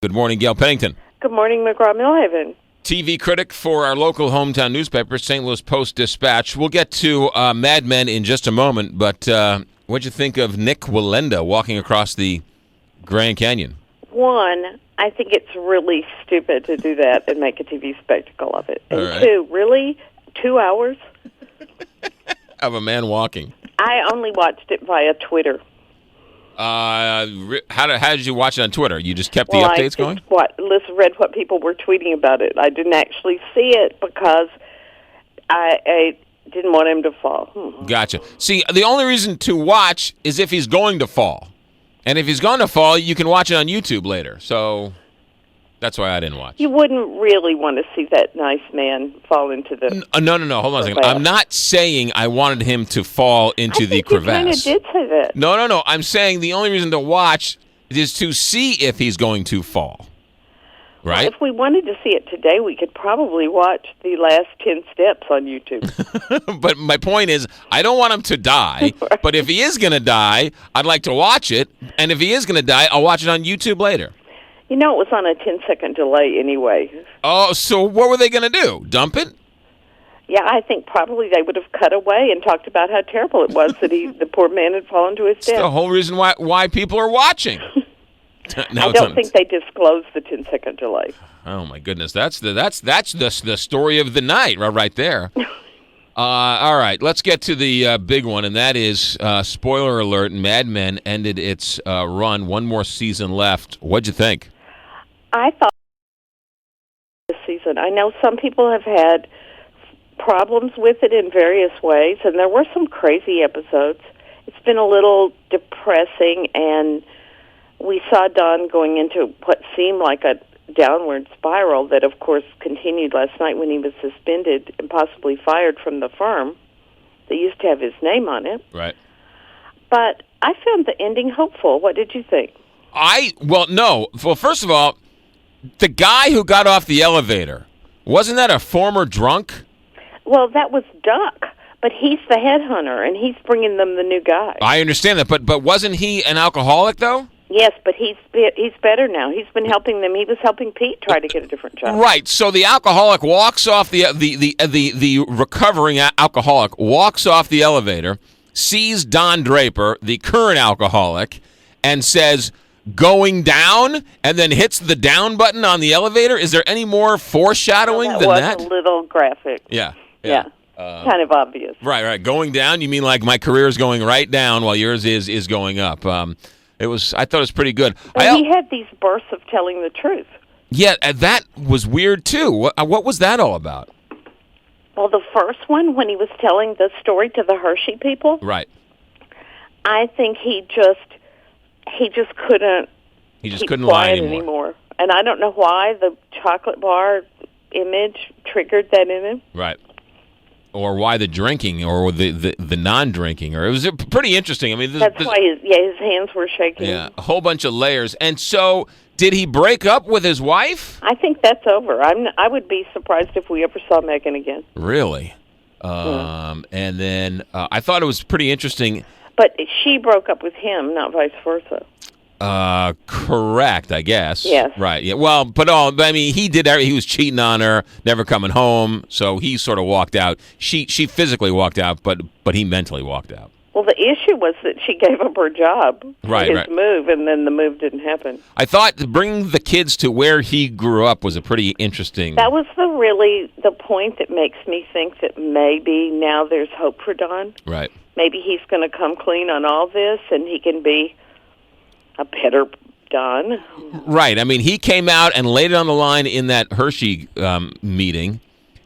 Good morning, Gail Pennington. Good morning, McGraw Millhaven. TV critic for our local hometown newspaper, St. Louis Post-Dispatch. We'll get to Mad Men in just a moment, but what'd you think of Nick Wallenda walking across the Grand Canyon? One, I think it's really stupid to do that and make a TV spectacle of it. And right. Two, really? 2 hours? Of a man walking. I only watched it via Twitter. How did you watch it on Twitter? You just kept the updates going? Read what people were tweeting about it. I didn't actually see it because I didn't want him to fall. Gotcha. See, the only reason to watch is if he's going to fall. And if he's going to fall, you can watch it on YouTube later. So that's why I didn't watch. You wouldn't really want to see that nice man fall into the... No. Hold on a second. I'm not saying I wanted him to fall into the crevasse. I think you kind of did say that. No. I'm saying the only reason to watch is to see if he's going to fall. Right? Well, if we wanted to see it today, we could probably watch the last 10 steps on YouTube. But my point is, I don't want him to die. Right. But if he is going to die, I'd like to watch it. And if he is going to die, I'll watch it on YouTube later. You know, it was on a 10-second delay anyway. Oh, so what were they going to do? Dump it? Yeah, I think probably they would have cut away and talked about how terrible it was that the poor man had fallen to his death. That's the whole reason why people are watching. I don't think they disclosed the 10-second delay. Oh my goodness, that's the story of the night right there. All right, let's get to the big one, and that is spoiler alert: Mad Men ended its run. One more season left. What'd you think? I thought this season. I know some people have had problems with it in various ways, and there were some crazy episodes. It's been a little depressing, and we saw Don going into what seemed like a downward spiral that, of course, continued last night when he was suspended and possibly fired from the firm that used to have his name on it. Right. But I found the ending hopeful. What did you think? No. Well, first of all, the guy who got off the elevator, wasn't that a former drunk? Well, that was Duck, but he's the headhunter, and he's bringing them the new guy. I understand that, but wasn't he an alcoholic, though? Yes, but he's better now. He's been helping them. He was helping Pete try to get a different job. Right. So the alcoholic walks off the recovering alcoholic walks off the elevator, sees Don Draper, the current alcoholic, and says, "Going down," and then hits the down button on the elevator. Is there any more foreshadowing than that? That was a little graphic. Yeah. Kind of obvious. Right. Going down. You mean like my career is going right down while yours is going up? I thought it was pretty good. But he had these bursts of telling the truth. Yeah, that was weird too. What was that all about? Well, the first one, when he was telling the story to the Hershey people, right? I think he just couldn't. He just couldn't lie anymore. And I don't know why the chocolate bar image triggered that in him. Right. Or why the drinking, or the non-drinking, or it was pretty interesting. I mean, that's why his hands were shaking. Yeah, a whole bunch of layers. And so, did he break up with his wife? I think that's over. I would be surprised if we ever saw Megan again. Really? And then I thought it was pretty interesting. But she broke up with him, not vice versa. Correct, I guess. Yes. Right. Yeah. Well, I mean, he was cheating on her, never coming home, so he sort of walked out. She physically walked out, but he mentally walked out. Well, the issue was that she gave up her job for his move, and then the move didn't happen. I thought bringing the kids to where he grew up was a pretty interesting... That was the point that makes me think that maybe now there's hope for Don. Right. Maybe he's going to come clean on all this, and he can be a better Don. Right. I mean, he came out and laid it on the line in that Hershey meeting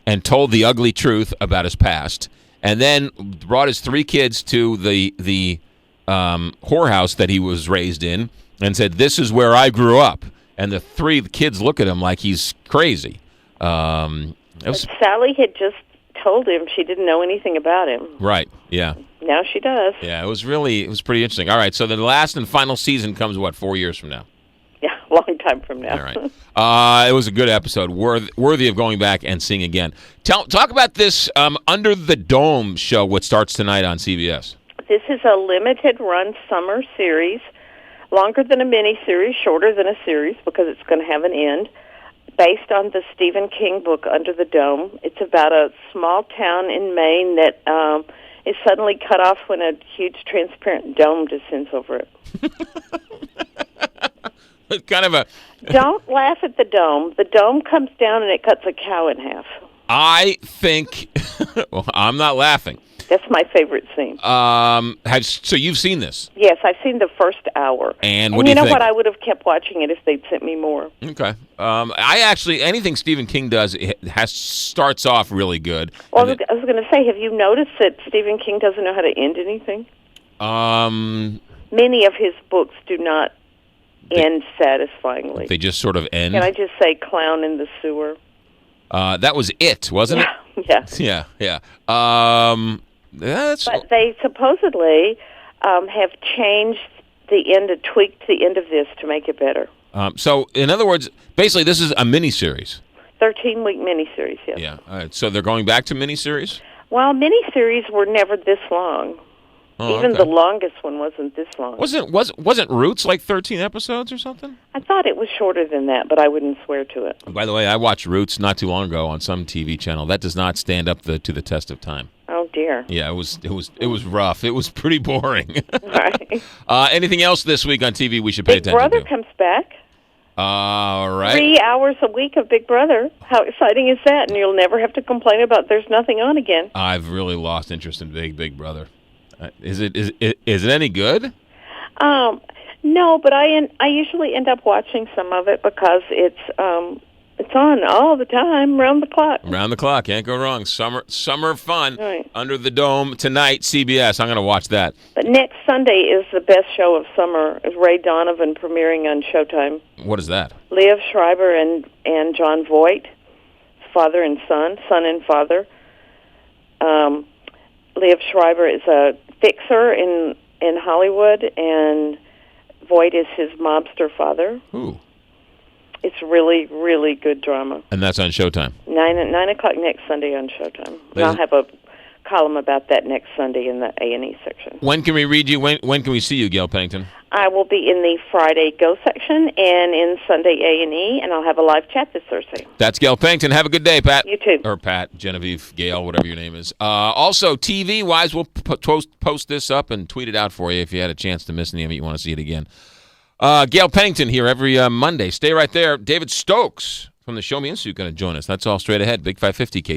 and told the ugly truth about his past, and then brought his 3 kids to the whorehouse that he was raised in and said, "This is where I grew up." And the 3 kids look at him like he's crazy. Sally had just told him she didn't know anything about him. Right, yeah. Now she does. Yeah, it was pretty interesting. All right, so the last and final season comes, 4 years from now? Yeah, a long time from now. All right. It was a good episode, worthy of going back and seeing again. Talk about this Under the Dome show, what starts tonight on CBS. This is a limited-run summer series longer than a miniseries, shorter than a series because it's going to have an end, based on the Stephen King book Under the Dome. It's about a small town in Maine that is suddenly cut off when a huge transparent dome descends over it. It's kind of a... Don't laugh at the dome. The dome comes down and it cuts a cow in half. I think... well, I'm not laughing. That's my favorite scene. So you've seen this? Yes, I've seen the first hour. And what do you think? You know what? I would have kept watching it if they'd sent me more. Okay. I actually, anything Stephen King does starts off really good. Well, I was going to say, have you noticed that Stephen King doesn't know how to end anything? Many of his books do not end satisfyingly. They just sort of end? Can I just say clown in the sewer? That was it, wasn't it? Yeah. Yeah. But they supposedly have changed the end, tweaked the end of this to make it better. So, in other words, basically, this is a miniseries. 13-week miniseries, yes. Yeah. All right. So they're going back to miniseries? Well, miniseries were never this long. Even the longest one wasn't this long. Wasn't Roots like 13 episodes or something? I thought it was shorter than that, but I wouldn't swear to it. By the way, I watched Roots not too long ago on some TV channel. That does not stand up to the test of time. Oh dear. Yeah, it was rough. It was pretty boring. Right. Anything else this week on TV we should pay attention to? Big Brother comes back. All right. 3 hours a week of Big Brother. How exciting is that? And you'll never have to complain about there's nothing on again. I've really lost interest in Big Brother. Is it any good? No, but I usually end up watching some of it because it's on all the time, round the clock. Round the clock, can't go wrong. Summer fun. Right. Under the Dome tonight, CBS. I'm going to watch that. But next Sunday is the best show of summer. Is Ray Donovan premiering on Showtime. What is that? Liev Schreiber and John Voight, father and son and father. Liev Schreiber is a fixer in Hollywood, and Voight is his mobster father. Ooh. It's really, really good drama. And that's on Showtime? 9 o'clock next Sunday on Showtime. And I'll have a column about that next Sunday in the A&E section. When can we read you? When can we see you, Gail Pennington? I will be in the Friday Go section and in Sunday A&E, and I'll have a live chat this Thursday. That's Gail Pennington. Have a good day, Pat. You too. Or Pat, Genevieve, Gail, whatever your name is. Also, TV-wise, we'll post this up and tweet it out for you if you had a chance to miss any of it. You want to see it again. Gail Pennington here every Monday. Stay right there. David Stokes from the Show Me Institute going to join us. That's all straight ahead. Big 550 K.